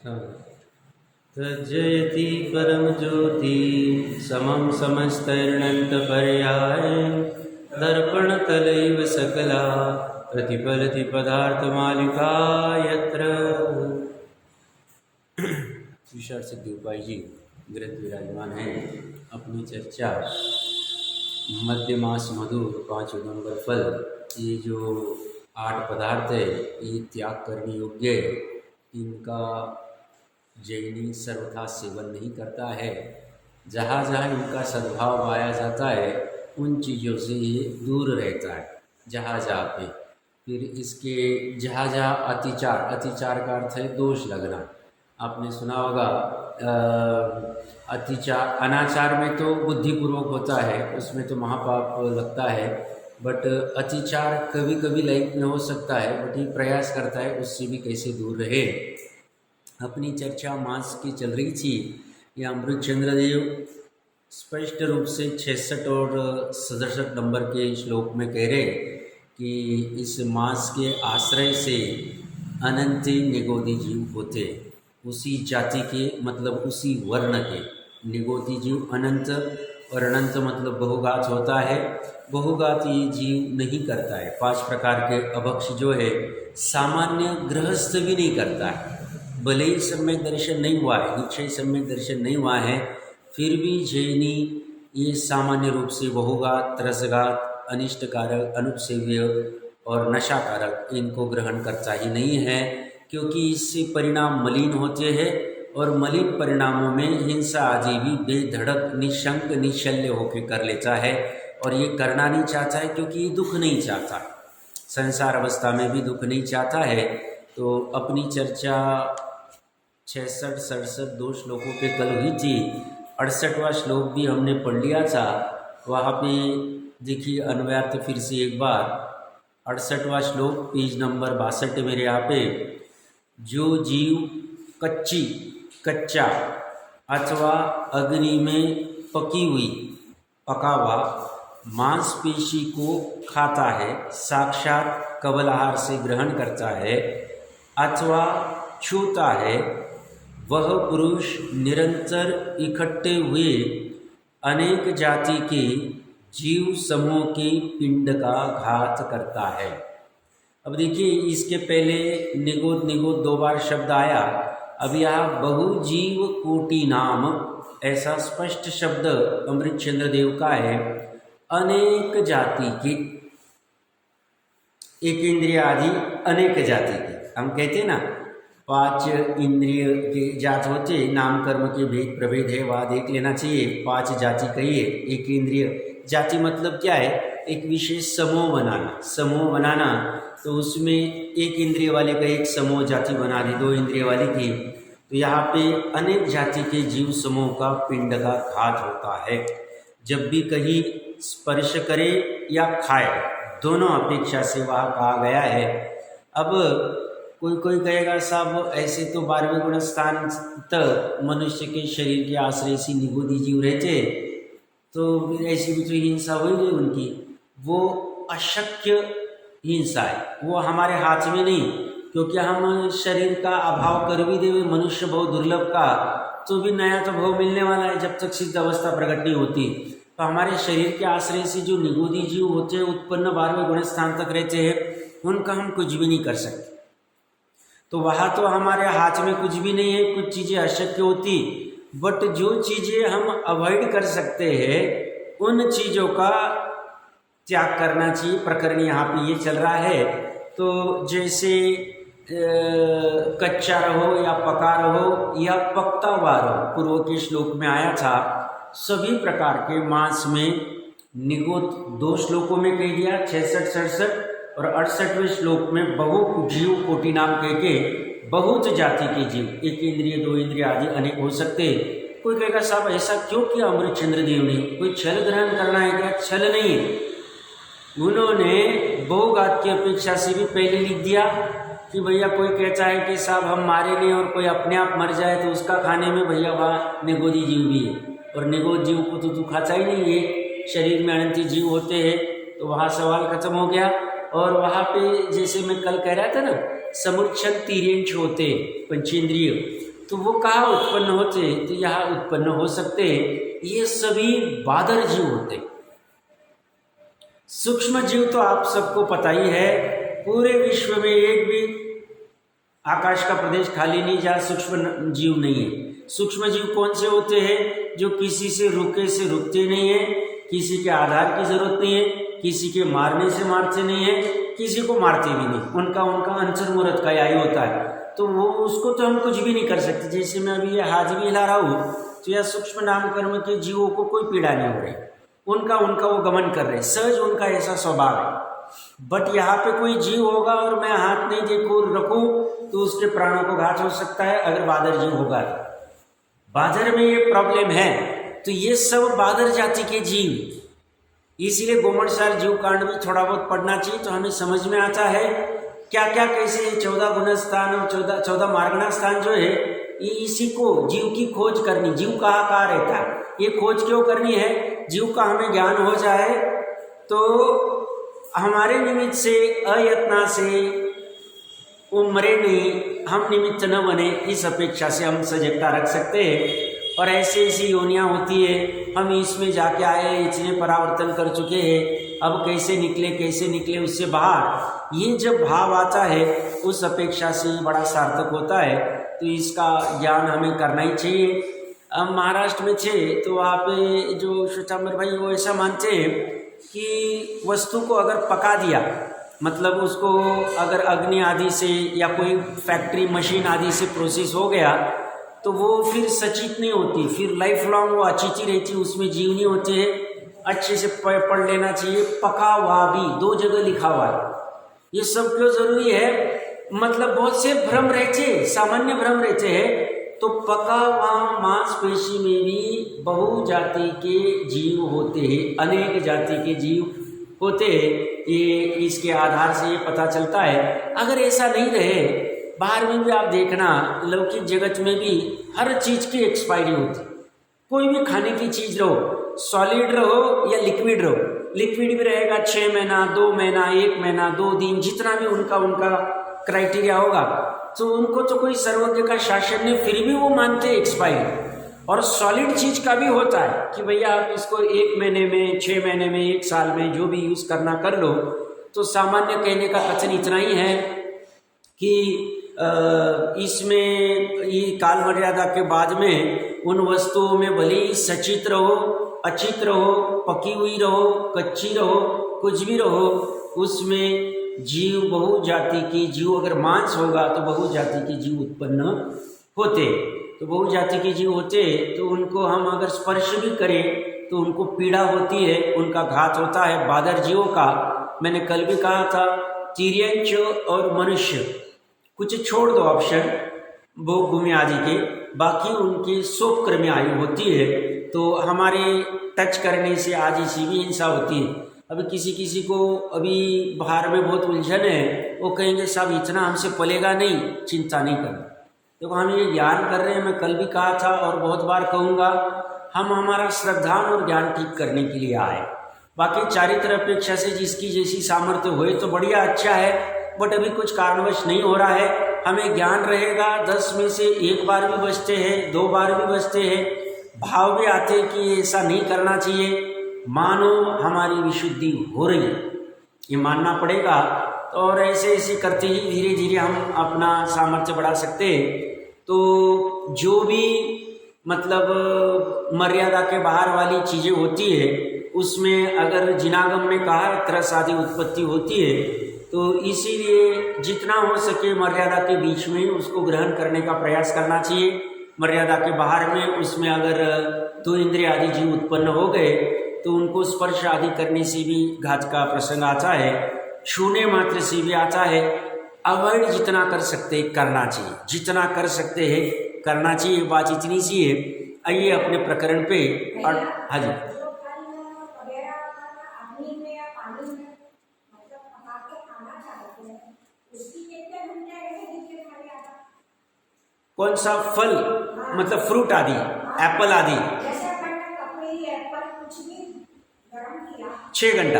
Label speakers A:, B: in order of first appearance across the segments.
A: हाँ। तज्जयति परम ज्योति समं समस्तैर्नन्तपर्याय दर्पणतलैव सकला प्रतिफलति पदार्थमालिका यत्र। विशाल सिद्धि उपाय जी ग्रंथ विराजमान है। अपनी चर्चा मध्य मास मधुर 5 नंबर फल, ये जो 8 पदार्थ है ये त्याग करने योग्य है। इनका जैनी सर्वथा सेवन नहीं करता है। जहाँ जहाँ इनका सद्भाव पाया जाता है उन चीज़ों से ये दूर रहता है। जहाँ जहाँ पे फिर इसके जहाँ जहाँ अतिचार का अर्थ है दोष लगना। आपने सुना होगा अतिचार अनाचार में तो बुद्धिपूर्वक होता है, उसमें तो महापाप लगता है। बट अतिचार कभी कभी लाइफ में हो सकता है, बट ये प्रयास करता है उससे भी कैसे दूर रहे। अपनी चर्चा मास की चल रही थी। ये अमृत चंद्र देव स्पष्ट रूप से 66 और 67 नंबर के श्लोक में कह रहे कि इस मास के आश्रय से अनंत निगोदी जीव होते, उसी जाति के मतलब उसी वर्ण के। निगोदी जीव अनंत, और अनंत मतलब बहुघात होता है। बहुघात ये जीव नहीं करता है। 5 प्रकार के अभक्ष जो है सामान्य गृहस्थ भी नहीं करता है। भले ही सम्यक दर्शन नहीं हुआ है, निश्चय सम्यक दर्शन नहीं हुआ है, फिर भी जैनी ये सामान्य रूप से बहुघात, रसघात, अनिष्टकारक, अनुपसेव्य और नशाकारक इनको ग्रहण करता ही नहीं है, क्योंकि इससे परिणाम मलिन होते हैं और मलिन परिणामों में हिंसा आदि भी बेधड़क निशंक निशल्य होकर कर लेता है। और ये करना नहीं चाहता है क्योंकि ये दुख नहीं चाहता, संसार अवस्था में भी दुख नहीं चाहता है। तो अपनी चर्चा 66-67 2 श्लोकों पे कल हुई थी। 68वां श्लोक भी हमने पढ़ लिया था। वहाँ पे देखिए अन्वयार्थ फिर से एक बार। 68वां श्लोक पेज नंबर 62 मेरे यहाँ पे। जो जीव कच्चा अथवा अग्नि में पका हुआ मांसपेशी को खाता है, साक्षात कवल आहार से ग्रहण करता है अथवा छूता है, वह पुरुष निरंतर इकट्ठे हुए अनेक जाति के जीव समूह के पिंड का घात करता है। अब देखिए इसके पहले निगोद 2 बार शब्द आया। अब यहाँ बहुजीव कोटि नाम ऐसा स्पष्ट शब्द अमृत चंद्र देव का है। अनेक जाति के, एक इंद्रिय आदि अनेक जाति के। हम कहते हैं ना 5 इंद्रिय के जात होते, नाम कर्म के भेद प्रभेद है, वह देख लेना चाहिए। 5 जाति कहिए। एक इंद्रिय जाति मतलब क्या है? एक विशेष समूह बनाना। तो उसमें एक इंद्रिय वाले का एक समूह जाति बना दी, 2 इंद्रिय वाले की। तो यहाँ पे अनेक जाति के जीव समूह का पिंड का घात होता है। जब भी कहीं स्पर्श करे या खाए, दोनों अपेक्षा से वहाँ कहा गया है। अब कोई कहेगा साहब ऐसे तो 12वें गुण स्थान तक मनुष्य के शरीर के आश्रय से निगोदी जीव रहते, तो ऐसी भी तो हिंसा हुई नहीं उनकी। वो अशक्य हिंसा है, वो हमारे हाथ में नहीं। क्योंकि हम शरीर का अभाव कर भी देवे, मनुष्य बहुत दुर्लभ का, तो भी नया तो भाव मिलने वाला है जब तक सिद्ध अवस्था प्रकट नहीं होती। तो हमारे शरीर के आश्रय से जो निगोदी जीव होते हैं उत्पन्न 12वें गुण स्थान तक रहते हैं, उनका हम कुछ भी नहीं कर सकते। तो वहाँ तो हमारे हाथ में कुछ भी नहीं है, कुछ चीज़ें अशक्य होती। बट जो चीज़ें हम अवॉइड कर सकते हैं उन चीज़ों का त्याग करना चाहिए। प्रकरण यहाँ पे ये चल रहा है। तो जैसे कच्चा रहो या पका रहो या पकता हुआ रहो, पूर्व के श्लोक में आया था। सभी प्रकार के मांस में निगोद 2 श्लोकों में कह दिया, 66-67 और 68वें श्लोक में बहु जीव कोटि नाम कह के बहुत जाति के जीव, एक इंद्रिय 2 इंद्रिय आदि अनेक हो सकते। कोई कहेगा साहब ऐसा क्यों किया अमृत चंद्र देव ने? कोई छल ग्रहण करना है क्या? छल नहीं है। उन्होंने बहुघात की अपेक्षा से भी पहले लिख दिया कि भैया कोई कहता है कि साहब हम मारे नहीं और कोई अपने आप मर जाए तो उसका खाने में भैया वहाँ निगोदी जीव भी है, और निगोद जीव को तो तू खाता ही नहीं है। शरीर में अनंत जीव होते हैं, तो वहाँ सवाल खत्म हो गया। और वहाँ पे जैसे मैं कल कह रहा था ना, समुच्चन 3 होते पंचेंद्रिय, तो वो कहाँ उत्पन्न होते? तो यहाँ उत्पन्न हो सकते। ये सभी बादर जीव होते। सूक्ष्म जीव तो आप सबको पता ही है, पूरे विश्व में एक भी आकाश का प्रदेश खाली नहीं जहाँ सूक्ष्म जीव नहीं है। सूक्ष्म जीव कौन से होते हैं? जो किसी से रुकते नहीं है, किसी के आधार की जरूरत नहीं है, किसी के मारने से मारते नहीं है, किसी को मारते भी नहीं। उनका अंतर्मुहूर्त का यही होता है। तो वो उसको तो हम कुछ भी नहीं कर सकते। जैसे मैं अभी ये हाथ भी हिला रहा हूँ, तो यह सूक्ष्म नाम कर्म के जीवों को कोई पीड़ा नहीं हो रही। उनका वो गमन कर रहे, सहज उनका ऐसा स्वभाव है। बट यहाँ पे कोई जीव होगा और मैं हाथ नहीं देखूँ रखूँ तो उसके प्राणों को घात हो सकता है। अगर बादर जीव होगा तो बादर में ये प्रॉब्लम है। तो ये सब बादर जाति के जीव, इसीलिए गोमणसार जीव कांड भी थोड़ा बहुत पढ़ना चाहिए, तो हमें समझ में आता है क्या क्या कैसे 14 गुण स्थान और 14 मार्गणा स्थान जो है, इसी को जीव की खोज करनी। जीव कहाँ रहता है, ये खोज क्यों करनी है? जीव का हमें ज्ञान हो जाए तो हमारे निमित्त से, अयत्ना से वो मरे नहीं, हम निमित्त न बने, इस अपेक्षा से हम सजगता रख सकते हैं। और ऐसी योनियाँ होती है, हम इसमें जाके आए, इतने परावर्तन कर चुके हैं, अब कैसे निकले उससे बाहर, ये जब भाव आता है उस अपेक्षा से बड़ा सार्थक होता है। तो इसका ज्ञान हमें करना ही चाहिए। अब महाराष्ट्र में थे तो वहाँ पे जो श्वेतांबर भाई वो ऐसा मानते हैं कि वस्तु को अगर पका दिया, मतलब उसको अगर अग्नि आदि से या कोई फैक्ट्री मशीन आदि से प्रोसेस हो गया तो वो फिर सचित नहीं होती, फिर लाइफ लॉन्ग वो अचित ही रहती, उसमें जीव नहीं होते हैं। अच्छे से पढ़ लेना चाहिए, पका हुआ भी 2 जगह लिखा हुआ है। ये सब क्यों जरूरी है? मतलब बहुत से भ्रम रहते, सामान्य भ्रम रहते हैं। तो पका हुआ मांसपेशी में भी बहु जाति के जीव होते हैं, अनेक जाति के जीव होते हैं। ये इसके आधार से ये पता चलता है। अगर ऐसा नहीं रहे, बाहर में भी आप देखना, लौकिक जगत में भी हर चीज़ की एक्सपायरी होती। कोई भी खाने की चीज़ रहो, सॉलिड रहो या लिक्विड रहो, लिक्विड भी रहेगा 6 महीना, 2 महीना, 1 महीना, 2 दिन, जितना भी उनका क्राइटेरिया होगा। तो उनको तो कोई सर्वज्ञ का शासन नहीं, फिर भी वो मानते एक्सपायरी। और सॉलिड चीज़ का भी होता है कि भैया आप इसको 1 महीने में, 6 महीने में, 1 साल में जो भी यूज़ करना कर लो। तो सामान्य कहने का कथन इतना ही है कि इसमें ये काल मर्यादा के बाद में उन वस्तुओं में भले ही सचित रहो, अचित रहो, पकी हुई रहो, कच्ची रहो, कुछ भी रहो, उसमें जीव बहु जाति की जीव, अगर मांस होगा तो बहु जाति के जीव उत्पन्न होते। तो बहु जाति के जीव होते तो उनको हम अगर स्पर्श भी करें तो उनको पीड़ा होती है, उनका घात होता है। बादर जीवों का मैंने कल भी कहा था, तिर्यंच और मनुष्य कुछ छोड़ दो ऑप्शन भोग भूमि आदि के, बाकी उनकी सोपक्रमी आयु होती है। तो हमारे टच करने से आदि से भी हिंसा होती है। अभी किसी को अभी बाहर में बहुत उलझन है, वो कहेंगे साहब इतना हमसे पलेगा नहीं, चिंता नहीं करना। देखो हम ये ज्ञान कर रहे हैं, मैं कल भी कहा था और बहुत बार कहूँगा, हम हमारा श्रद्धान और ज्ञान ठीक करने के लिए आए। बाकी चारित्र अपेक्षा से जिसकी जैसी सामर्थ्य होए तो बढ़िया, अच्छा है। बट अभी कुछ कारणवश नहीं हो रहा है। हमें ज्ञान रहेगा, 10 में से 1 बार भी बचते हैं, 2 बार भी बचते हैं, भाव भी आते कि ऐसा नहीं करना चाहिए, मानो हमारी विशुद्धि हो रही है, ये मानना पड़ेगा। और ऐसे करते ही धीरे धीरे हम अपना सामर्थ्य बढ़ा सकते हैं। तो जो भी मतलब मर्यादा के बाहर वाली चीज़ें होती है, उसमें अगर जिनागम में कहा त्रस आदि उत्पत्ति होती है, तो इसीलिए जितना हो सके मर्यादा के बीच में उसको ग्रहण करने का प्रयास करना चाहिए। मर्यादा के बाहर में उसमें अगर 2 इंद्रिय आदि जीव उत्पन्न हो गए तो उनको स्पर्श आदि करने से भी घात का प्रसंग आता है, छूने मात्र से भी आता है। अवॉइड जितना कर सकते करना चाहिए, जितना कर सकते हैं करना चाहिए। बात इतनी सी है। आइए अपने प्रकरण पे। और हाँ जी, कौन सा फल, मतलब फ्रूट आदि, एप्पल आदि, 6 घंटा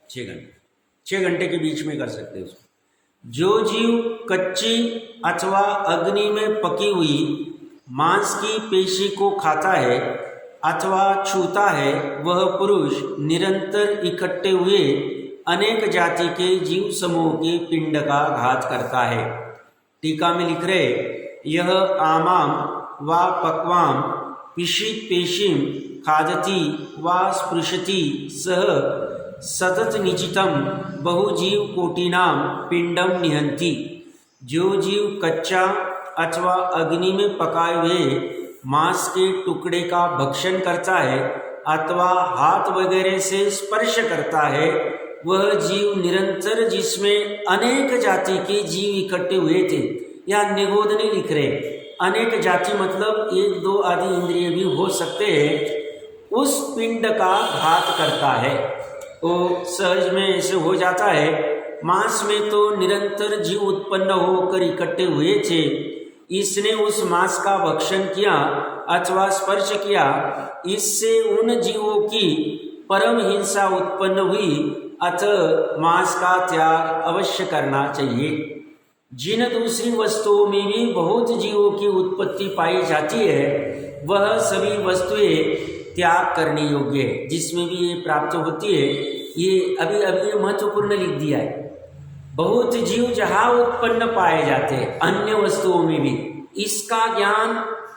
A: 6 घंटे के बीच में कर सकते हैं उसको। जो जीव कच्ची अथवा अग्नि में पकी हुई मांस की पेशी को खाता है अथवा छूता है, वह पुरुष निरंतर इकट्ठे हुए अनेक जाति के जीव समूह के पिंड का घात करता है। टीका में लिख रहे, यह आमाम व पक्वाम पिशित पेशीम खादती व स्पृशति सह सतत निचितम बहुजीव कोटिनाम पिंडम निहंती। जो जीव कच्चा अथवा अग्नि में पकाए हुए मांस के टुकड़े का भक्षण करता है अथवा हाथ वगैरह से स्पर्श करता है, वह जीव निरंतर जिसमें अनेक जाति के जीव इकट्ठे हुए थे, या निगोद नहीं लिख रहे, अनेक जाति मतलब 1 2 आदि इंद्रिय भी हो सकते हैं, उस पिंड का घात करता है। वो सहज में ऐसे हो जाता है, मांस में तो निरंतर जीव उत्पन्न होकर इकट्ठे हुए थे, इसने उस मांस का भक्षण किया अथवा स्पर्श किया, इससे उन जीवों की परम हिंसा उत्पन्न हुई, अतः मांस का त्याग अवश्य करना चाहिए। जिन दूसरी वस्तुओं में भी बहुत जीवों की उत्पत्ति पाई जाती है, वह सभी वस्तुएं त्याग करने योग्य है। जिसमें भी ये प्राप्त होती है, ये अभी महत्वपूर्ण लिख दिया है। बहुत जीव जहाँ उत्पन्न पाए जाते हैं अन्य वस्तुओं में भी, इसका ज्ञान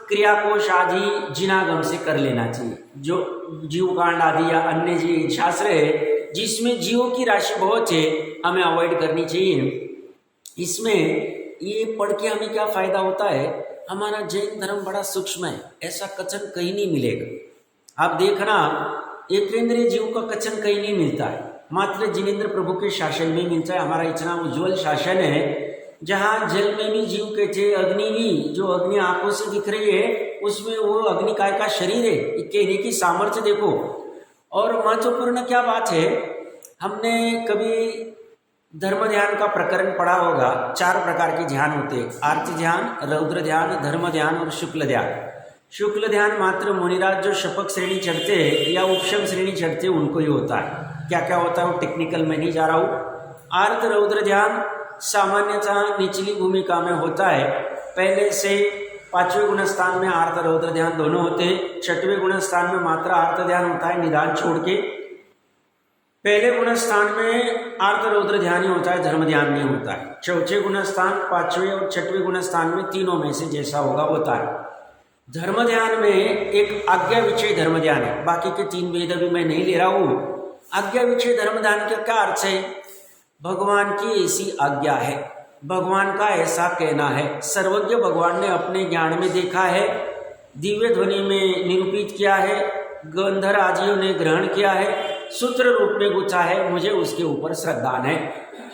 A: क्रियाकोश आदि जिनागम से कर लेना चाहिए। जो जीवकांड आदि या अन्य जी शास्त्र है जिसमें जीवों की राशि बहुत है, हमें अवॉइड करनी चाहिए। इसमें ये पढ़ के हमें क्या फायदा होता है, हमारा जैन धर्म बड़ा सूक्ष्म है, ऐसा कथन कहीं नहीं मिलेगा। आप देखना, एक इंद्रिय जीव का कथन कहीं नहीं मिलता है, मात्र जिनेंद्र प्रभु के शासन में मिलता है। हमारा इतना उज्ज्वल शासन है, जहाँ जल में भी जीव के थे, अग्नि भी, जो अग्नि आंखों से दिख रही है उसमें वो अग्निकाय का शरीर है, कहने की सामर्थ्य देखो। और महत्वपूर्ण क्या बात है, हमने कभी धर्म ध्यान का प्रकरण पढ़ा होगा। 4 प्रकार के ध्यान होते हैं, आर्त ध्यान, रौद्र ध्यान, धर्म ध्यान और शुक्ल ध्यान। शुक्ल ध्यान मात्र मुनिराज जो शपक श्रेणी चढ़ते हैं या उपशम श्रेणी चढ़ते हैं उनको ही होता है। क्या क्या होता है वो टेक्निकल में नहीं जा रहा हूँ। आर्त रौद्र ध्यान सामान्यतः निचली भूमिका में होता है। पहले से 5वें गुण स्थान में आर्त रौद्र ध्यान दोनों होते हैं। 6वें गुण स्थान में मात्र आर्त ध्यान होता है, निदान छोड़ के। पहले गुण स्थान में आर्त रौद्र ध्यान ही होता है, धर्म ध्यान नहीं होता है। चौथे गुण स्थान, 5वें और 6वें गुण स्थान में तीनों में से जैसा होगा होता है। धर्म ध्यान में एक आज्ञा विषय धर्म ध्यान है, बाकी के 3 वेद भी मैं नहीं ले रहा हूँ। आज्ञा विषय धर्म ध्यान का क्या अर्थ है, भगवान की ऐसी आज्ञा है, भगवान का ऐसा कहना है। सर्वज्ञ भगवान ने अपने ज्ञान में देखा है, दिव्य ध्वनि में निरूपित किया है, गंधर्व आदियों ने ग्रहण किया है, सूत्र रूप में गुथा है, मुझे उसके ऊपर श्रद्धा है,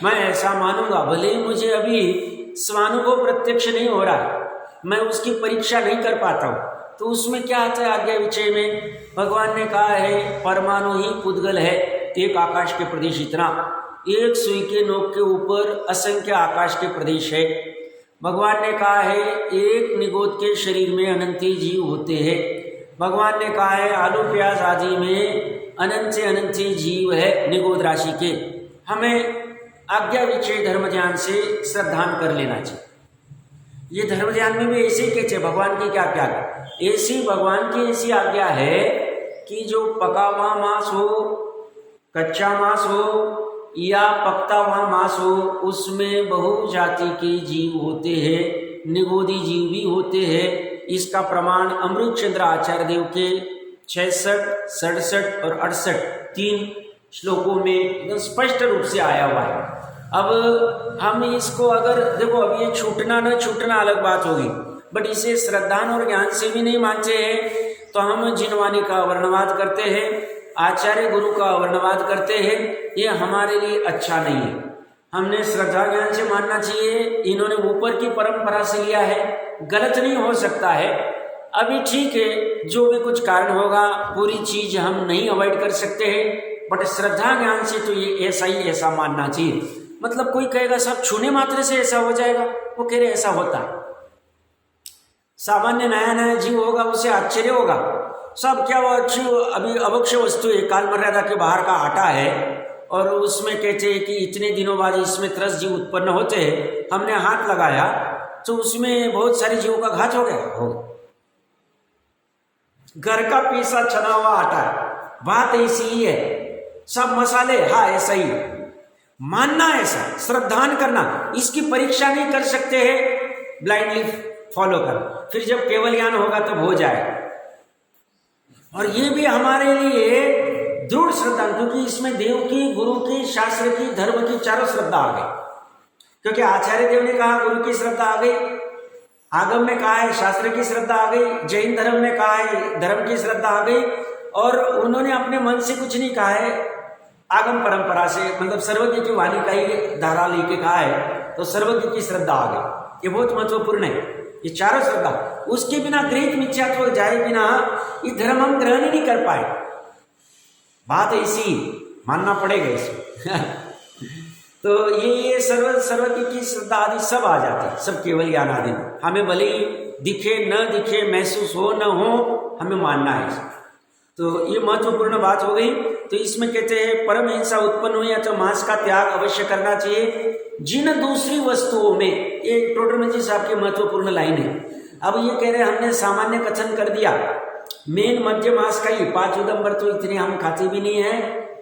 A: मैं ऐसा मानूंगा। भले ही मुझे अभी स्वानुभव प्रत्यक्ष नहीं हो रहा, मैं उसकी परीक्षा नहीं कर पाता हूँ, तो उसमें क्या आता है आज्ञा विषय में, भगवान ने कहा है परमाणु ही पुद्गल है, एक आकाश के प्रदेश इतना, एक सुई के नोक के ऊपर असंख्य आकाश के प्रदेश है। भगवान ने कहा है एक निगोद के शरीर में अनंत जीव होते हैं। भगवान ने कहा है आलू प्याज आदि में अनंत से अनंत जीव है निगोद राशि के। हमें आज्ञा विषय धर्म ध्यान से श्रद्धान कर लेना चाहिए। ये धर्म ध्यान में भी ऐसे ही कहते भगवान की क्या क्या ऐसी भगवान की ऐसी आज्ञा है कि जो पका हुआ मांस हो, कच्चा मांस हो या पकता हुआ मांस हो, उसमें बहु जाति के जीव होते हैं, निगोदी जीव भी होते हैं। इसका प्रमाण अमृत चंद्र आचार्य देव के 66, 67 और 68 3 श्लोकों में एकदम स्पष्ट रूप से आया हुआ है। अब हम इसको अगर देखो, अब ये छूटना न छूटना अलग बात होगी, बट इसे श्रद्धान और ज्ञान से भी नहीं मानते हैं तो हम जिनवाणी का वर्णवाद करते हैं, आचार्य गुरु का वर्णवाद करते हैं, ये हमारे लिए अच्छा नहीं है। हमने श्रद्धा ज्ञान से मानना चाहिए। इन्होंने ऊपर की परंपरा से लिया है, गलत नहीं हो सकता है। अभी ठीक है, जो भी कुछ कारण होगा पूरी चीज हम नहीं अवॉइड कर सकते हैं, बट श्रद्धा ज्ञान से तो ये ऐसा ही ऐसा मानना चाहिए। मतलब कोई कहेगा सब छूने मात्र से ऐसा हो जाएगा, वो कह रहे ऐसा होता है। सामान्य नया नया जीव होगा उसे आश्चर्य होगा, सब क्या वो अच्छी अभी अवक्ष वस्तु है, काल मर्यादा के बाहर का आटा है, और उसमें कहते हैं कि इतने दिनों बाद इसमें 30 जीव उत्पन्न होते हैं, हमने हाथ लगाया तो उसमें बहुत सारे जीवों का घात हो गया। हो घर का पीसा छना हुआ आटा है, बात ऐसी ही है, सब मसाले, हाँ ऐसा ही मानना, ऐसा श्रद्धान करना, इसकी परीक्षा नहीं कर सकते हैं ब्लाइंडली फॉलो कर, फिर जब केवल ज्ञान होगा तब हो जाए। और ये भी हमारे लिए दृढ़ श्रद्धा, क्योंकि इसमें देव की, गुरु की, शास्त्र की, धर्म की चारों श्रद्धा आ गई। क्योंकि आचार्य देव ने कहा गुरु की श्रद्धा आ गई, आगम में कहा है शास्त्र की श्रद्धा आ गई, जैन धर्म में कहा है धर्म की श्रद्धा आ गई, और उन्होंने अपने मन से कुछ नहीं कहा है, आगम परंपरा से, मतलब सर्वज्ञ की वाणी का ही धारा लेके कहा है, तो सर्वज्ञ की श्रद्धा आ गई। ये बहुत महत्वपूर्ण है, ये चारों श्रद्धा, उसके बिना गृहीत मिथ्यात्व जाए बिना ये धर्म हम ग्रहण ही नहीं कर पाए। बात ऐसी मानना पड़ेगा इसमें तो ये सर्वज्ञ की श्रद्धा आदि सब आ जाती, सब केवल ज्ञान आदि, हमें भले ही दिखे न दिखे, महसूस हो न हो, हमें मानना है। तो ये महत्वपूर्ण बात हो गई। तो इसमें कहते हैं परम हिंसा उत्पन्न हुई तो मांस का त्याग अवश्य करना चाहिए। जिन दूसरी वस्तुओं में, ये टोडरमल जी साहब की महत्वपूर्ण लाइन है। अब ये कह रहे हैं हमने सामान्य कथन कर दिया, मेन मध्य मांस का ही 5 उदंबर तो इतने हम खाते भी नहीं है,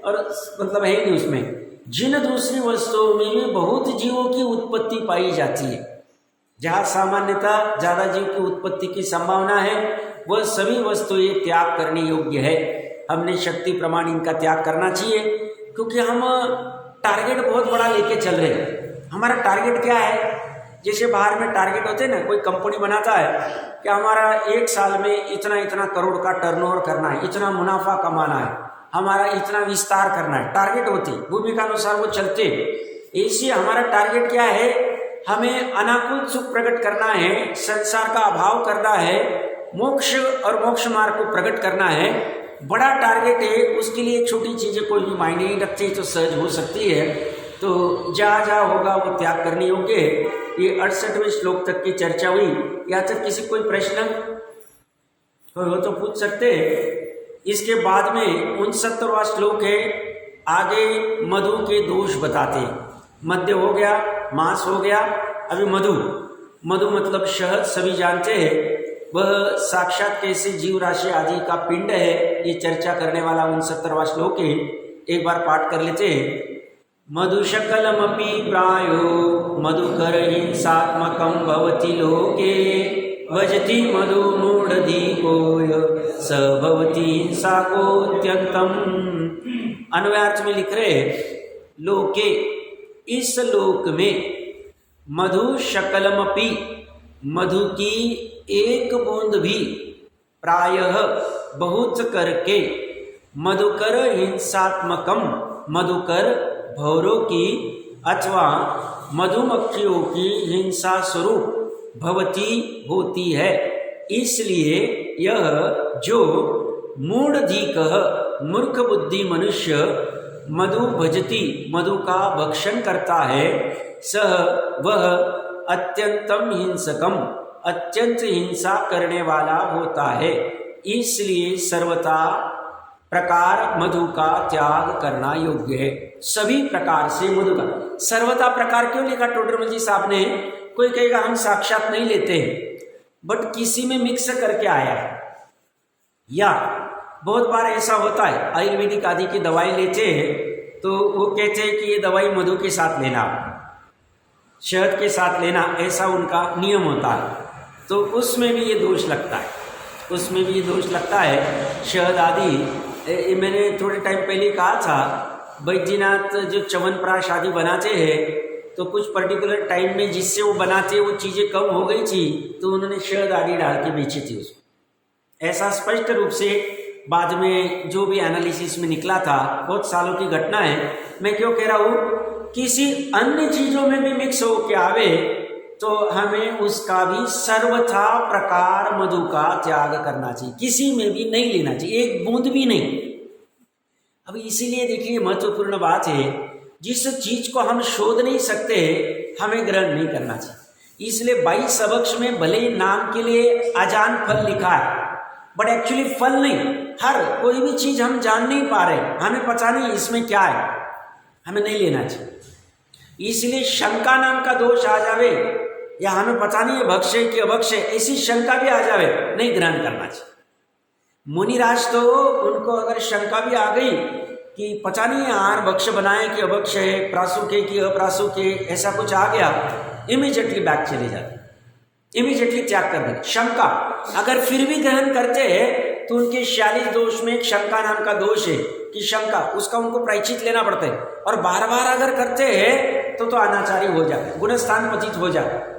A: और मतलब है नहीं उसमें। जिन दूसरी वस्तुओं में भी बहुत जीवों की उत्पत्ति पाई जाती है, जहाँ सामान्यतः ज्यादा जीव की उत्पत्ति की संभावना है, वह सभी वस्तुएं त्याग करने योग्य है। हमने शक्ति प्रमाण इनका त्याग करना चाहिए, क्योंकि हम टारगेट बहुत बड़ा लेके चल रहे हैं। हमारा टारगेट क्या है? जैसे बाहर में टारगेट होते हैं ना, कोई कंपनी बनाता है कि हमारा 1 साल में इतना इतना करोड़ का टर्नओवर करना है, इतना मुनाफा कमाना है, हमारा इतना विस्तार करना है, टारगेट होते, भूमिका अनुसार वो चलते। ऐसे हमारा टारगेट क्या है? हमें अनाकुल सुख प्रकट करना है, संसार का अभाव करना है, मोक्ष और मोक्ष मार्ग को प्रकट करना है। बड़ा टारगेट है, उसके लिए छोटी चीजें कोई भी मायने नहीं रखती, तो सहज हो सकती है। तो जहाँ जहाँ होगा वो त्याग करने योग्य है। ये 68वें श्लोक तक की चर्चा हुई। यहाँ तक किसी कोई प्रश्न हो तो पूछ सकते हैं। इसके बाद में 69वां श्लोक है, आगे मधु के दोष बताते हैं। मद्य हो गया, मांस हो गया, अभी मधु। मधु मतलब शहद, सभी जानते हैं, वह साक्षात कैसे जीव राशि आदि का पिंड है, ये चर्चा करने वाला 69वां श्लोक है। एक बार पाठ कर लेते हैं। मधुशकलमपि प्रायो मधुकर हिंसात्मकं भवति लोके भजति मधु मूढ़धिकोय स भवति हिंसाकोऽत्यन्तम्। अन्वयार्थ में लिख रहे लोके, इस लोक में, मधु शकलमपि, मधु की एक बूंद भी, प्रायः बहुत करके, मधुकर हिंसात्मकम, मधुकर भौरों की अथवा मधुमक्खियों की हिंसा स्वरूप भवती होती है। इसलिए यह जो मूढ़धिकः मूर्ख बुद्धि मनुष्य मधु भजती, मधु का भक्षण करता है, सह वह अत्यंतम हिंसकम, अत्यंत हिंसा करने वाला होता है। इसलिए सर्वथा प्रकार मधु का त्याग करना योग्य है। सभी प्रकार से मधु का, सर्वथा प्रकार क्यों लिखा टोडरमल जी साहब ने? कोई कहेगा हम साक्षात नहीं लेते हैं, बट किसी में मिक्स करके आया है। या बहुत बार ऐसा होता है, आयुर्वेदिक आदि की दवाई लेते हैं तो वो कहते हैं कि ये दवाई मधु के साथ लेना, शहद के साथ लेना, ऐसा उनका नियम होता है। तो उसमें भी ये दोष लगता है, उसमें भी ये दोष लगता है। शहद आदि मैंने थोड़े टाइम पहले कहा था, बैद्यनाथ जो च्यवनप्राश आदि बनाते हैं, तो कुछ पर्टिकुलर टाइम में जिससे वो बनाते वो चीज़ें कम हो गई थी, तो उन्होंने शहद आदि डाल के बेची थी उसको। ऐसा स्पष्ट रूप से बाद में जो भी एनालिसिस में निकला था, बहुत सालों की घटना है। मैं क्यों कह रहा हूँ, किसी अन्य चीज़ों में भी मिक्स हो के आवे तो हमें उसका भी सर्वथा प्रकार मधु का त्याग करना चाहिए, किसी में भी नहीं लेना चाहिए, एक बूंद भी नहीं। अब इसीलिए देखिए महत्वपूर्ण बात है, जिस चीज को हम शोध नहीं सकते हमें ग्रहण नहीं करना चाहिए। इसलिए 22 सबक्ष में भले ही नाम के लिए अजान फल लिखा है, बट एक्चुअली फल नहीं, हर कोई भी चीज हम जान नहीं पा रहे, हमें पता नहीं इसमें क्या है। हमें नहीं लेना चाहिए। इसलिए शंका नाम का दोष आ जावे या हमें पता नहीं है भक्ष है कि अभक्ष है, ऐसी शंका भी आ जावे, नहीं ग्रहण करना चाहिए। मुनिराज तो उनको अगर शंका भी आ गई कि पता नहीं है आहार भक्ष बनाए कि अभक्ष है, प्रासुक है कि अप्रासुक है, ऐसा कुछ आ गया, इमीडिएटली बैक चले जाते, इमीडिएटली त्याग कर देते। शंका अगर फिर भी ग्रहण करते हैं तो उनके 46 दोष में एक शंका नाम का दोष है कि शंका, उसका उनको प्रायश्चित लेना पड़ता है। और बार बार अगर करते हैं तो अनाचारी हो जाए, गुणस्थान पतित हो जाए।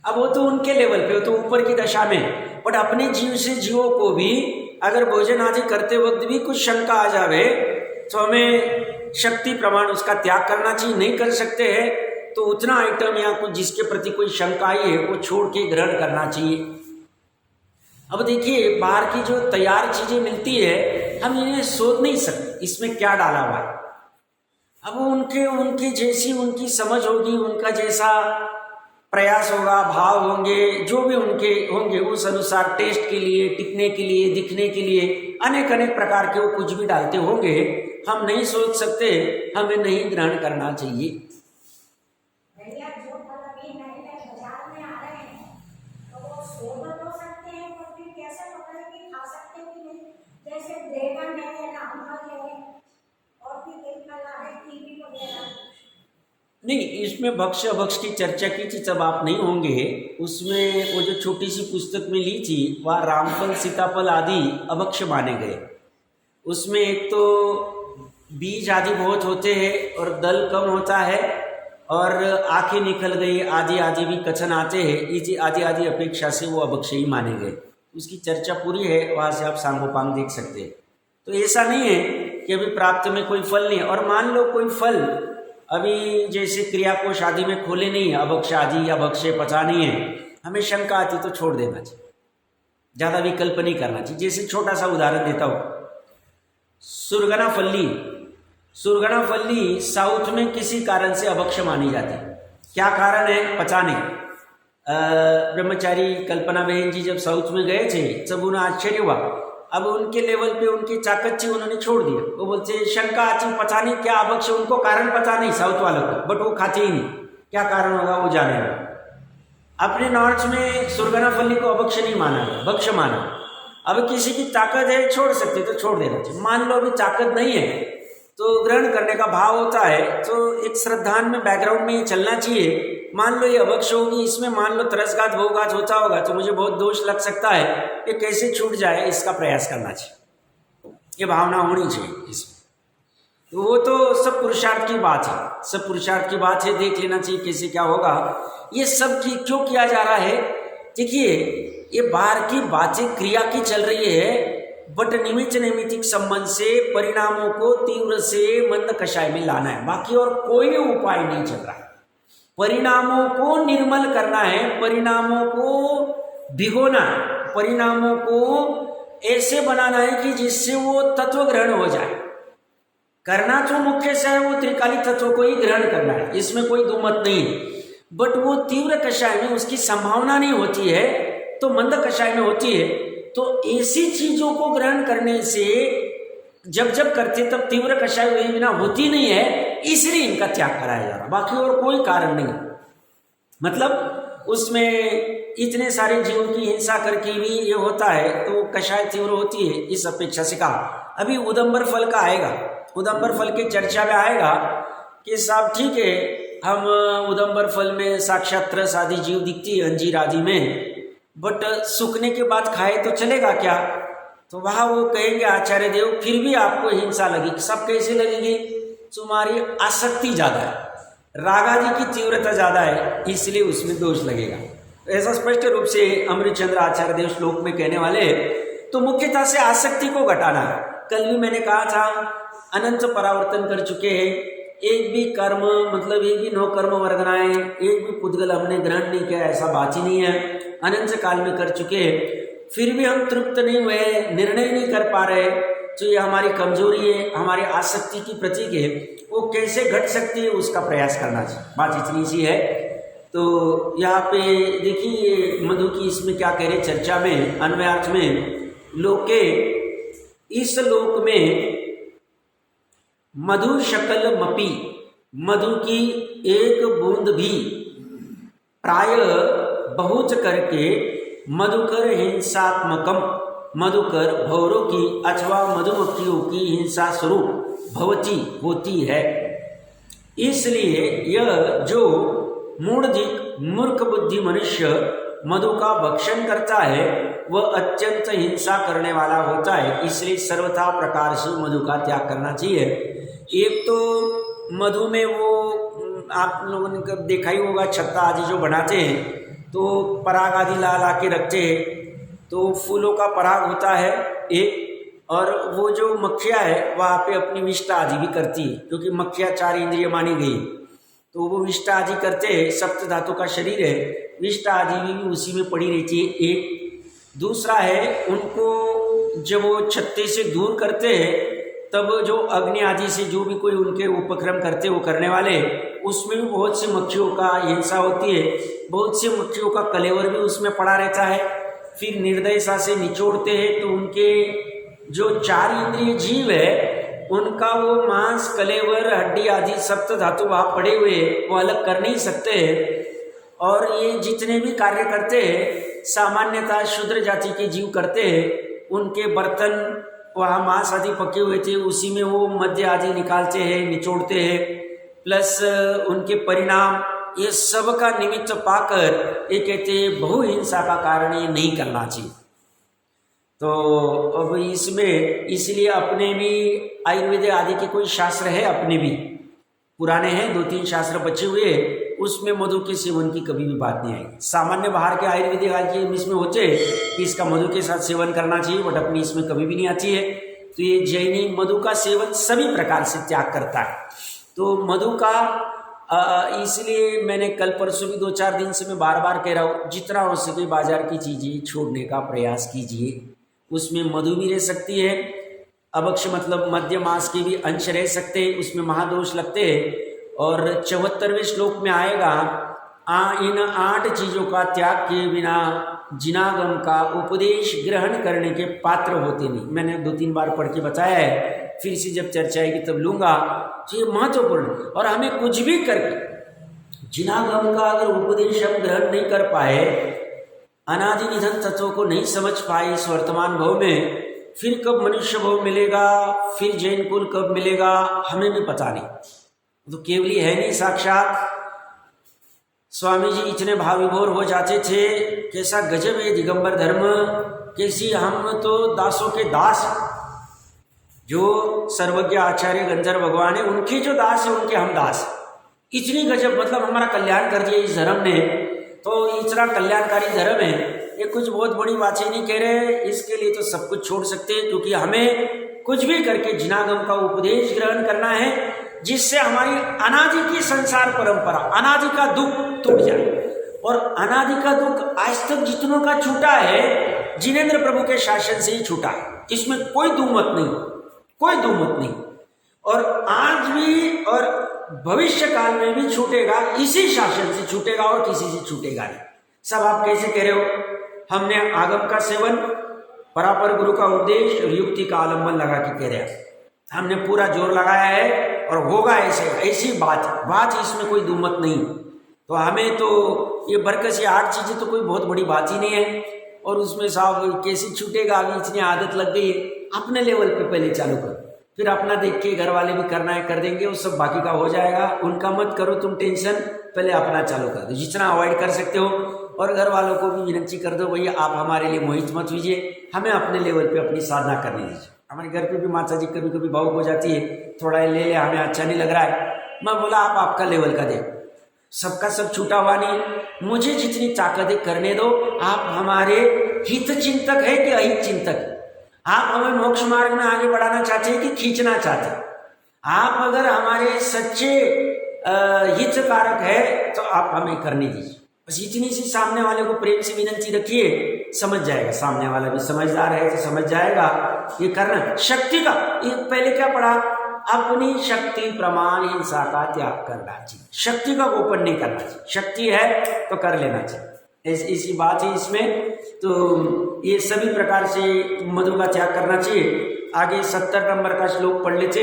A: अब वो तो उनके लेवल पे, वो तो ऊपर की दशा में, बट अपने जीव से जीवों को भी अगर भोजन आदि करते वक्त भी कुछ शंका आ जावे तो हमें शक्ति प्रमाण उसका त्याग करना चाहिए। नहीं कर सकते हैं तो उतना आइटम या कुछ जिसके प्रति कोई शंका आई है वो छोड़ के ग्रहण करना चाहिए। अब देखिए बाहर की जो तैयार चीजें मिलती है हम इन्हें सोच नहीं सकते इसमें क्या डाला हुआ है। अब उनके जैसी उनकी समझ होगी, उनका जैसा प्रयास होगा, भाव होंगे, जो भी उनके होंगे उस अनुसार टेस्ट के लिए, टिकने के लिए, दिखने के लिए अनेक अनेक प्रकार के वो कुछ भी डालते होंगे। हम नहीं सोच सकते, हमें नहीं ग्रहण करना चाहिए। नहीं, इसमें भक्ष अभक्ष की चर्चा की थी तब आप नहीं होंगे। उसमें वो जो छोटी सी पुस्तक में ली थी वह रामफल सीताफल आदि अभक्ष माने गए। उसमें एक तो बीज आदि बहुत होते हैं और दल कम होता है और आंखें निकल गई आदि आदि भी कथन आते हैं, इसी आदि आदि अपेक्षा से वो अभक्ष ही माने गए। उसकी चर्चा पूरी है, वहाँ से आप सांगोपांग देख सकते हैं। तो ऐसा नहीं है कि अभी प्राप्त में कोई फल नहीं है। और मान लो कोई फल अभी जैसे क्रिया कोश आदि में खोले नहीं है, अभक्ष आदि या भक्ष पता नहीं है, हमें शंका आती तो छोड़ देना चाहिए, ज़्यादा विकल्प नहीं करना चाहिए। जैसे छोटा सा उदाहरण देता हूँ, सुरगना फल्ली साउथ में किसी कारण से अभक्ष मानी जाती है। क्या कारण है पता नहीं। ब्रह्मचारी कल्पना बहन जी जब साउथ में गए थे तब उन्हें आश्चर्य हुआ। अब उनके लेवल पे उनकी ताकत थी, उन्होंने छोड़ दिया। वो बोलते शंका आती पता नहीं क्या अभक्ष, उनको कारण पता नहीं साउथ वालों को, बट वो खाते ही नहीं, क्या कारण होगा वो जाने। अपने नॉर्थ में सुरगना फल्ली को अभक्ष नहीं माना, भक्ष माना। अब किसी की ताकत है छोड़ सकते तो छोड़ देना चाहिए। मान लो अभी ताकत नहीं है तो ग्रहण करने का भाव होता है तो एक श्रद्धान में बैकग्राउंड में ये चलना चाहिए। मान लो ये अभक्ष होगी, इसमें मान लो तरसघात भोगात होता होगा तो मुझे बहुत दोष लग सकता है, ये कैसे छूट जाए इसका प्रयास करना चाहिए, ये भावना होनी चाहिए इसमें। तो वो तो सब पुरुषार्थ की बात है, सब पुरुषार्थ की बात है, देख लेना चाहिए कैसे क्या होगा। ये सब क्यों किया जा रहा है? देखिए ये बाहर की बातें क्रिया की चल रही है, बट निमित्त नैमित्तिक संबंध से परिणामों को तीव्र से मंद कषाय में लाना है, बाकी और कोई उपाय नहीं चल रहा है। परिणामों को निर्मल करना है, परिणामों को भिगोना है, परिणामों को ऐसे बनाना है कि जिससे वो तत्व ग्रहण हो जाए। करना तो मुख्य से है वो त्रिकाली तत्व को ही ग्रहण करना है, इसमें कोई दो मत नहीं। बट वो तीव्र कषाय में उसकी संभावना नहीं होती है तो मंद कषाय में होती है। तो ऐसी चीजों को ग्रहण करने से जब करते तब तीव्र कषाय हुए बिना होती नहीं है, इसलिए इनका त्याग कराया जा रहा, बाकी और कोई कारण नहीं। मतलब उसमें इतने सारे जीवों की हिंसा करके भी ये होता है तो कषाय तीव्र होती है, इस अपेक्षा से कहा। अभी उदंबर फल का आएगा, उदंबर फल के चर्चा में आएगा कि साहब ठीक है हम उदंबर फल में साक्षात रस आदि जीव दिखती है अंजीर आदि में, बट सूखने के बाद खाए तो चलेगा क्या? तो वहाँ वो कहेंगे आचार्य देव फिर भी आपको हिंसा लगी। सब कैसे लगेगी? तुम्हारी आसक्ति ज़्यादा है, रागादि की तीव्रता ज़्यादा है, इसलिए उसमें दोष लगेगा। ऐसा स्पष्ट रूप से अमृतचंद्र आचार्य देव श्लोक में कहने वाले। तो मुख्यतः से आसक्ति को घटाना है। कल भी मैंने कहा था अनंत परावर्तन कर चुके हैं, एक भी कर्म मतलब एक भी नो कर्म वर्गनाएं, एक भी पुद्गल हमने ग्रहण नहीं किया, ऐसा बात ही नहीं है। अनंत काल में कर चुके हैं, फिर भी हम तृप्त नहीं हुए, निर्णय नहीं कर पा रहे, तो ये हमारी कमजोरी है, हमारी आसक्ति की प्रतीक है। वो कैसे घट सकती है उसका प्रयास करना चाहिए, बात इतनी सी है। तो यहाँ पे देखिए मधु की इसमें क्या कह रहे चर्चा में अन्वयार्थ में, लोके इस लोक में मधु शकल मपी, मधु की एक बूंद भी, प्राय बहुत करके मधुकर हिंसात्मकम, मधुकर भौरों की अथवा मधुमक्खियों की हिंसा स्वरूप भवती होती है। इसलिए यह जो मूर्ख बुद्धि मनुष्य मधु का भक्षण करता है वह अत्यंत हिंसा करने वाला होता है। इसलिए सर्वथा प्रकार से मधु का त्याग करना चाहिए। एक तो मधु में वो आप लोगों ने कब देखा ही होगा, छत्ता आदि जो बनाते हैं तो पराग आदि ला के रखते हैं, तो फूलों का पराग होता है एक, और वो जो मक्खियाँ है वहाँ पे अपनी विष्ठा आदि भी करती है, क्योंकि मक्खियाँ 4 इंद्रिय मानी गई, तो वो विष्ठा आदि करते हैं। सप्त धातु का शरीर है, विष्ठा आदि भी उसी में पड़ी रहती है एक। दूसरा है उनको जब वो छत्ते से दूर करते हैं तब जो अग्नि आदि से जो भी कोई उनके उपक्रम करते वो करने वाले, उसमें भी बहुत सी मक्खियों का हिंसा होती है, बहुत सी मक्खियों का कलेवर भी उसमें पड़ा रहता है। फिर निर्दयता से निचोड़ते हैं तो उनके जो 4 इंद्रिय जीव है उनका वो मांस कलेवर हड्डी आदि सप्त धातु वहाँ पड़े हुए वो अलग कर नहीं सकते हैं। और ये जितने भी कार्य करते हैं सामान्यतः शूद्र जाति के जीव करते हैं, उनके बर्तन वहाँ मांस आदि पके हुए थे उसी में वो मध्य आदि निकालते हैं, निचोड़ते हैं, प्लस उनके परिणाम ये सब का निमित्त पाकर ये कहते हैं बहुहिंसा का कारण ये नहीं करना चाहिए। तो अब इसमें इसलिए अपने भी आयुर्वेद आदि के कोई शास्त्र है, अपने भी पुराने हैं 2-3 शास्त्र बचे हुए, उसमें मधु के सेवन की कभी भी बात नहीं आई। सामान्य बाहर के आयुर्वेदिक आदि इसमें होते कि इसका मधु के साथ सेवन करना चाहिए, बट अपनी इसमें कभी भी नहीं आती है। तो ये जैनी मधु का सेवन सभी प्रकार से त्याग करता है। तो मधु का इसलिए मैंने कल परसों भी 2-4 दिन से मैं बार बार कह रहा हूँ, जितना हो सके बाजार की चीज़ें छोड़ने का प्रयास कीजिए। उसमें मधु भी रह सकती है, अवक्ष मतलब मध्य मास के भी अंश रह सकते हैं, उसमें महादोष लगते हैं। और 74वें श्लोक में आएगा इन 8 चीज़ों का त्याग किए बिना जिनागम का उपदेश ग्रहण करने के पात्र होते नहीं। मैंने 2-3 बार पढ़ के बताया है, फिर से जब चर्चा आएगी तब लूँगा। तो ये महत्वपूर्ण, और हमें कुछ भी करके जिनागम का अगर उपदेश हम ग्रहण नहीं कर पाए, अनादि निधन तत्वों को नहीं समझ पाए इस वर्तमान भाव में, फिर कब मनुष्य भाव मिलेगा, फिर जैन कुल कब मिलेगा, हमें भी पता नहीं। तो केवली है नहीं साक्षात। स्वामी जी इतने भाव विभोर हो जाते थे, कैसा गजब है दिगंबर धर्म, कैसी हम तो दासों के दास, जो सर्वज्ञ आचार्य गंधर्व भगवान है उनके जो दास है उनके हम दास। इतनी गजब, मतलब हमारा कल्याण कर दिया इस धर्म ने, तो इतना कल्याणकारी धर्म है। ये कुछ बहुत बड़ी बातें नहीं कह रहे, इसके लिए तो सब कुछ छोड़ सकते हैं, क्योंकि हमें कुछ भी करके जिनागम का उपदेश ग्रहण करना है, जिससे हमारी अनादि की संसार परंपरा, अनादि का दुख टूट जाए। और अनादि का दुख आज तक जितनों का छूटा है जिनेंद्र प्रभु के शासन से ही छूटा है, इसमें कोई दुमत नहीं, कोई दुमत नहीं। और आज भी और भविष्य काल में भी छूटेगा, इसी शासन से छूटेगा और किसी से छूटेगा नहीं। सब आप कैसे कह रहे हो, हमने आगम का सेवन, परापर गुरु का उपदेश और युक्ति का आलम्बन लगा के कह रहे हैं, हमने पूरा जोर लगाया है और होगा ऐसे, ऐसी बात इसमें कोई दुमत नहीं। तो हमें तो ये बरकस ये 8 चीज़ें तो कोई बहुत बड़ी बात ही नहीं है, और उसमें साहब कैसे छूटेगा, अभी इतनी आदत लग गई है। अपने लेवल पे पहले चालू करो, फिर अपना देख के घर वाले भी करना है कर देंगे, वो सब बाकी का हो जाएगा, उनका मत करो तुम टेंशन, पहले अपना चालू कर दो जितना अवॉइड कर सकते हो। और घर वालों को भी विनती कर दो, भैया आप हमारे लिए मोहित मत कीजिए, हमें अपने लेवल पे अपनी साधना करने दीजिए। हमारे घर पे भी माता जी कभी कभी भावुक हो जाती है, थोड़ा ले ले हमें अच्छा नहीं लग रहा है, मैं बोला आप आपका लेवल का दे, सबका सब छूटा हुआ नहीं, मुझे जितनी ताकत है करने दो। आप हमारे हित चिंतक है कि अहित चिंतक, आप हमें मोक्ष मार्ग में आगे बढ़ाना चाहते हैं कि खींचना चाहते हैं। आप अगर हमारे सच्चे हितकारक है तो आप हमें करने दीजिए, बस इतनी सी सामने वाले को प्रेम से विनती रखिए, समझ जाएगा। सामने वाला भी समझदार है तो समझ जाएगा। ये करना शक्ति का, ये पहले क्या पढ़ा, अपनी शक्ति प्रमाण हिंसा का त्याग करना चाहिए, शक्ति का गोपन नहीं करना चाहिए, शक्ति है तो कर लेना चाहिए, ऐसी बात है इसमें। तो ये सभी प्रकार से मधु का त्याग करना चाहिए। आगे 70 नंबर का श्लोक पढ़ लेते।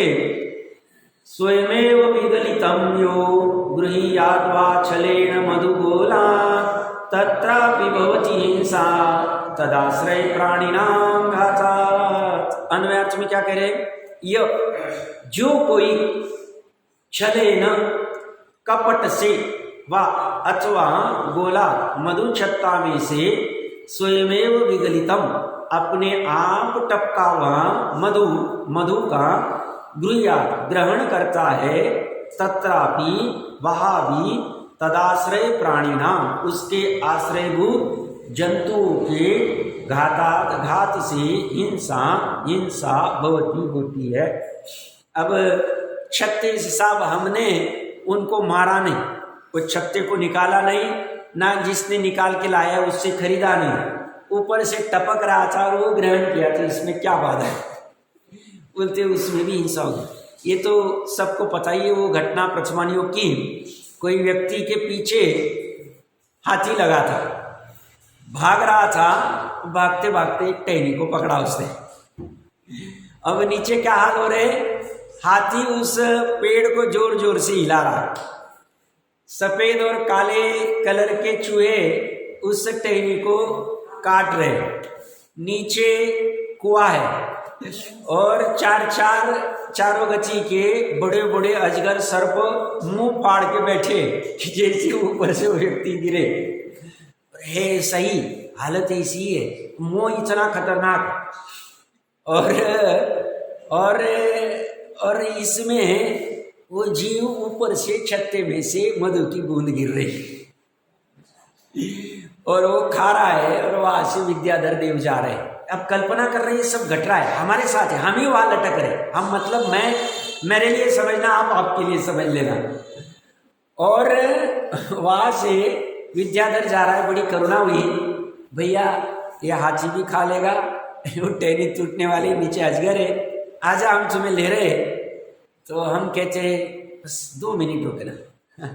A: स्वयमेव विगलितं यो गृहीयाद्वा छलेन मधुगोला तत्रापि भवति हिंसा तदाश्रय प्राणिनां घातात्। अन्वय अर्थ में क्या कह रहे हैं? जो कोई छलेन कपट से व अथवा गोला मधु छत्ता में से स्वयमेव विगलितम अपने आप टपका हुआ मधु का ग्रहण करता है, तत्रापि वहाँ भी तदाश्रय प्राणिनाम उसके आश्रयभूत जंतुओं के घात से हिंसा भवती होती है। अब छत्ते से साहब हमने उनको मारा नहीं, वो छत्ते को निकाला नहीं, ना जिसने निकाल के लाया उससे खरीदा नहीं, ऊपर से टपक रहा था और वो ग्रहण किया, तो इसमें क्या बात है? बोलते उसमें भी हिंसा होगी। ये तो सबको पता ही है वो घटना प्रचमानियों की। कोई व्यक्ति के पीछे हाथी लगा था, भाग रहा था, भागते भागते एक टहनी को पकड़ा उसने। अब नीचे क्या हाल हो रहे, हाथी उस पेड़ को जोर जोर से हिला रहा, सफेद और काले कलर के चूहे उस टहनी को काट रहे, नीचे कुआं है और चारों गची के बड़े बड़े अजगर सर्प मुंह फाड़ के बैठे कि जैसे ऊपर से वो व्यक्ति गिरे। है सही, हालत ऐसी है, मोह इतना खतरनाक। और इसमें वो जीव ऊपर से छत्ते में से मधु की बूंद गिर रही और वो खा रहा है और वहां से विद्याधर देव जा रहे हैं। अब कल्पना कर रहे हैं सब घट रहा है हमारे साथ है, हम ही वहां लटक रहे, हम मतलब मैं मेरे लिए समझना, आप आपके लिए समझ लेना। और वहां से विद्याधर जा रहा है, बड़ी करुणा हुई, भैया ये हाथी भी खा लेगा, वो टहनी टूटने वाली, नीचे अजगर है, आजा हम तुम्हें ले रहे। तो हम कहते बस 2 मिनट रुकना।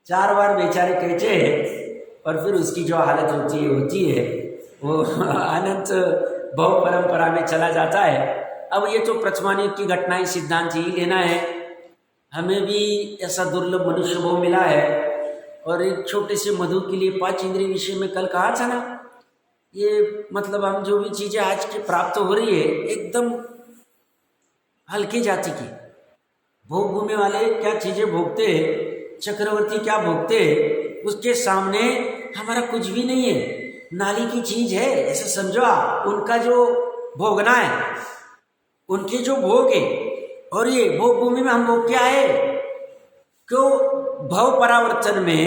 A: 4 बार बेचारे कहते और फिर उसकी जो हालत होती है वो अनंत भव परंपरा में चला जाता है। अब ये तो प्रचमानी की घटनाएं सिद्धांत ही लेना है, हमें भी ऐसा दुर्लभ मनुष्य भाव मिला है। और एक छोटे से मधु के लिए 5 इंद्रिय विषय में कल कहा था ना, ये मतलब हम जो भी चीज़ें आज की प्राप्त हो रही है एकदम हल्की जाति की, भोग भूमि वाले क्या चीज़ें भोगते हैं, चक्रवर्ती क्या भोगते हैं, उसके सामने हमारा कुछ भी नहीं है, नाली की चीज है ऐसा समझो आप। उनका जो भोगना है, उनके जो भोग है, और ये भोग भूमि में हम भोग क्या है? क्यों भव परावर्तन में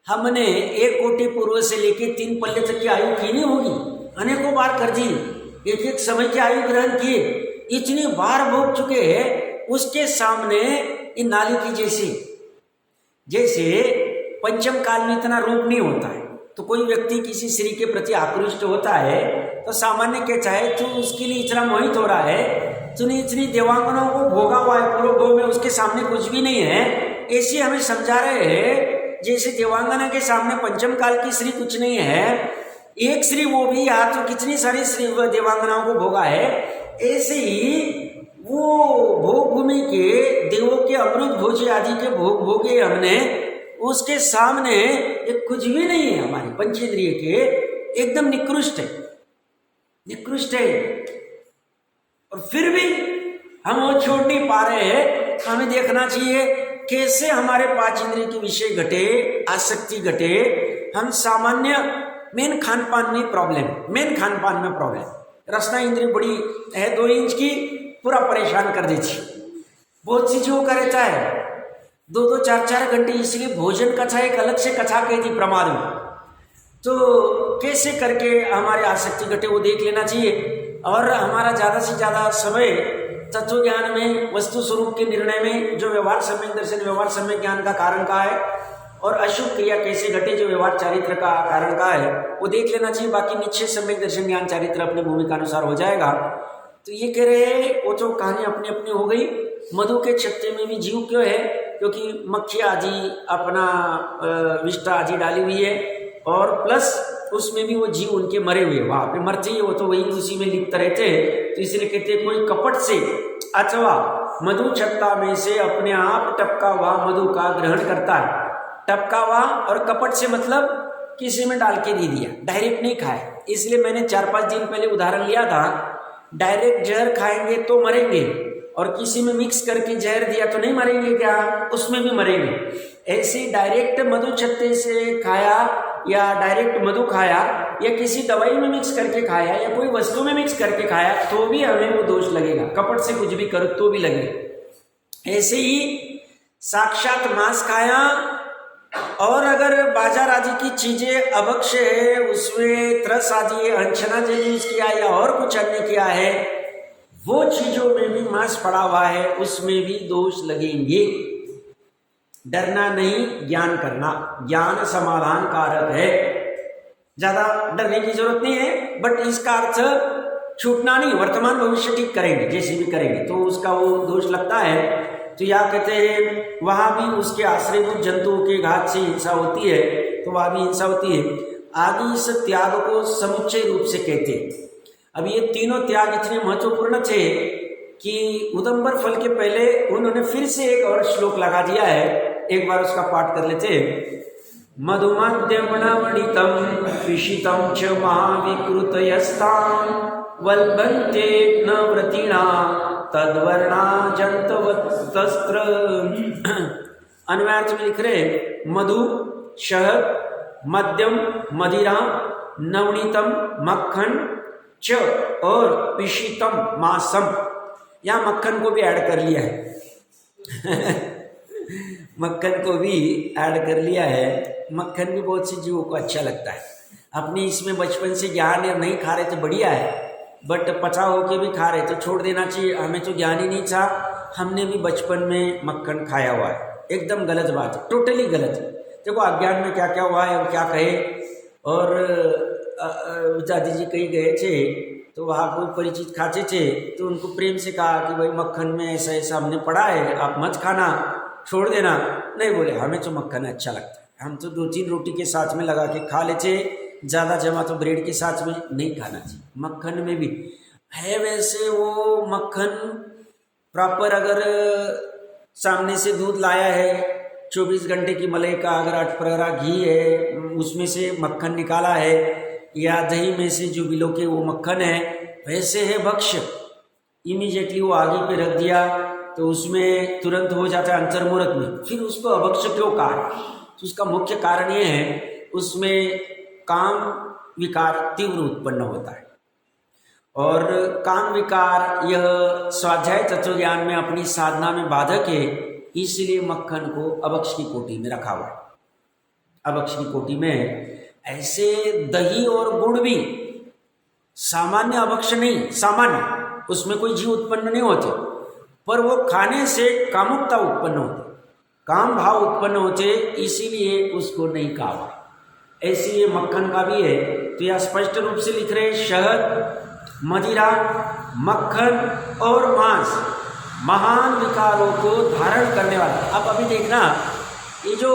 A: हमने 1 कोटि पूर्व से लेके 3 पल्ले तक की आयु की नहीं होगी, अनेकों बार कर दी, एक समय की आयु ग्रहण किए, इतनी बार भोग चुके हैं, उसके सामने इन नाली की जैसे पंचम काल में इतना रूप नहीं होता है। तो कोई व्यक्ति किसी स्त्री के प्रति आकृष्ट होता है तो सामान्य कहता है तू उसके लिए इतना मोहित हो रहा है, तूने इतनी देवांगनाओं को भोगा हुआ है, पूर्व भोग में उसके सामने कुछ भी नहीं है। ऐसे हमें समझा रहे हैं जैसे देवांगना के सामने पंचम काल की स्त्री कुछ नहीं है, एक स्त्री वो भी या तो कितनी सारी स्त्री देवांगनाओं को भोगा है। ऐसे ही वो भोग भूमि के देवों के अमृत भोज आदि के भोग भोगे हमने, उसके सामने एक कुछ भी नहीं है, हमारे पंचेंद्रिय के एकदम निकृष्ट है। और फिर भी हम वो छोड़ नहीं पा रहे हैं। हमें देखना चाहिए कैसे हमारे 5 इंद्रिय के विषय घटे, आसक्ति घटे। हम सामान्य मेन खान पान में प्रॉब्लम, रसना इंद्रिय बड़ी है 2 इंच की, पूरा परेशान कर देती, बहुत सी चीजों का रहता है 2-2, 4-4 घंटे, इसलिए भोजन कथा एक अलग से कथा कही थी प्रमाद में। तो कैसे करके हमारे आसक्ति घटे वो देख लेना चाहिए। और हमारा ज़्यादा से ज़्यादा समय तत्व ज्ञान में, वस्तु स्वरूप के निर्णय में, जो व्यवहार सम्यक दर्शन व्यवहार सम्यक ज्ञान का कारण का है, और अशुभ क्रिया कैसे घटे जो व्यवहार चारित्र का कारण का है, वो देख लेना चाहिए। बाकी निश्चय सम्यक दर्शन ज्ञान चारित्र अपने भूमिका अनुसार हो जाएगा। तो ये कह रहे हैं वो तो कहानी अपनी अपनी हो गई। मधु के छत्ते में भी जीव क्यों है? क्योंकि मक्खी आदि अपना विष्ठा आदि डाली हुई है, और प्लस उसमें भी वो जीव उनके मरे हुए वहाँ पे मरते ही, वो तो वही उसी में लिप्त रहते हैं। तो इसलिए कहते हैं कोई कपट से अथवा मधु छत्ता में से अपने आप टपका हुआ मधु का ग्रहण करता है। टपका हुआ और कपट से मतलब किसी में डाल के दे दिया, डायरेक्ट नहीं खाया। इसलिए मैंने 4-5 दिन पहले उदाहरण लिया था, डायरेक्ट जहर खाएंगे तो मरेंगे, और किसी में मिक्स करके जहर दिया तो नहीं मरेंगे क्या, उसमें भी मरेंगे। ऐसे डायरेक्ट मधु छत्ते से खाया या डायरेक्ट मधु खाया या किसी दवाई में मिक्स करके खाया या कोई वस्तु में मिक्स करके खाया तो भी हमें वो दोष लगेगा। कपट से कुछ भी करो तो भी लगेगा। ऐसे ही साक्षात मांस खाया और अगर बाजार आदि की चीजें अभक्ष्य है, उसमें त्रस आदि अंशना यूज किया या और कुछ अन्य किया है, वो चीजों में भी मांस पड़ा हुआ है, उसमें भी दोष लगेंगे। डरना नहीं, ज्ञान करना। ज्ञान समाधान कारक है, ज्यादा डरने की जरूरत नहीं है। बट इसका अर्थ छूटना नहीं, वर्तमान भविष्य ठीक करेंगे, जैसे भी करेंगे तो उसका वो दोष लगता है। तो या कहते हैं वहां भी उसके आश्रयभूत जंतुओं के घात से हिंसा होती है, तो वहां भी हिंसा होती है। आदि इस त्याग को समुच्चय रूप से कहते हैं। अब ये तीनों त्याग इतने महत्वपूर्ण थे कि उदंबर फल के पहले उन्होंने फिर से एक और श्लोक लगा दिया है, एक बार उसका पाठ कर लेते हैं। मधुमद्यमनवणितं पिशितं च महाविकृतयस्तां वल्बन्ते न व्रतिणा तद्वर्णा जंतवत्स्त्र। अन्वयार्थ में लिख रहे मधु, शहद, मद्यम, मदिरा, नवनीतम, मक्खन, च और पिशितम मासम। यहाँ मक्खन को भी ऐड कर लिया है मक्खन को भी ऐड कर लिया है। मक्खन भी बहुत सी जीवों को अच्छा लगता है। अपनी इसमें बचपन से ज्ञान नहीं खा रहे तो बढ़िया है, बट पचा होके भी खा रहे तो छोड़ देना चाहिए। हमें तो ज्ञान ही नहीं था, हमने भी बचपन में मक्खन खाया हुआ है। एकदम गलत बात है, टोटली गलत है। देखो अज्ञान में क्या क्या हुआ है और क्या कहे। और दादी जी कहीं गए थे तो वहाँ कोई परिचित खाते थे तो उनको प्रेम से कहा कि भाई मक्खन में ऐसा ऐसा हमने पढ़ा है, आप मत खाना, छोड़ देना। नहीं बोले, हमें तो मक्खन अच्छा लगता है, हम तो 2-3 रोटी के साथ में लगा के खा लेते, ज़्यादा जमा तो ब्रेड के साथ में नहीं खाना चाहिए। मक्खन में भी है वैसे वो मक्खन प्रॉपर, अगर सामने से दूध लाया है 24 घंटे की मलाई का, अगर 8 प्रहरा घी है उसमें से मक्खन निकाला है, या दही में से जो बिलो के वो मक्खन है, वैसे है भक्ष्य, इमीडिएटली वो आगे पे रख दिया तो उसमें तुरंत हो जाता है अंतर्मुरत में, फिर उसको अभक्ष्य क्यों कहा? तो उसका मुख्य कारण ये है उसमें काम विकार तीव्र उत्पन्न होता है। और काम विकार यह स्वाध्याय तत्व ज्ञान में अपनी साधना में बाधक है, इसलिए मक्खन को अभक्ष्य की कोटि में रखा हुआ है। अभक्ष्य की कोटि में ऐसे दही और गुड़ भी सामान्य अभक्ष्य नहीं, सामान्य, उसमें कोई जीव उत्पन्न नहीं होते, पर वो खाने से कामुकता उत्पन्न होती, काम भाव उत्पन्न होते, इसीलिए उसको नहीं कहा। ऐसे ये मक्खन का भी है। तो यह स्पष्ट रूप से लिख रहे शहद, मदिरा, मक्खन और मांस महान विकारों को धारण करने वाला। अब अभी देखना, ये जो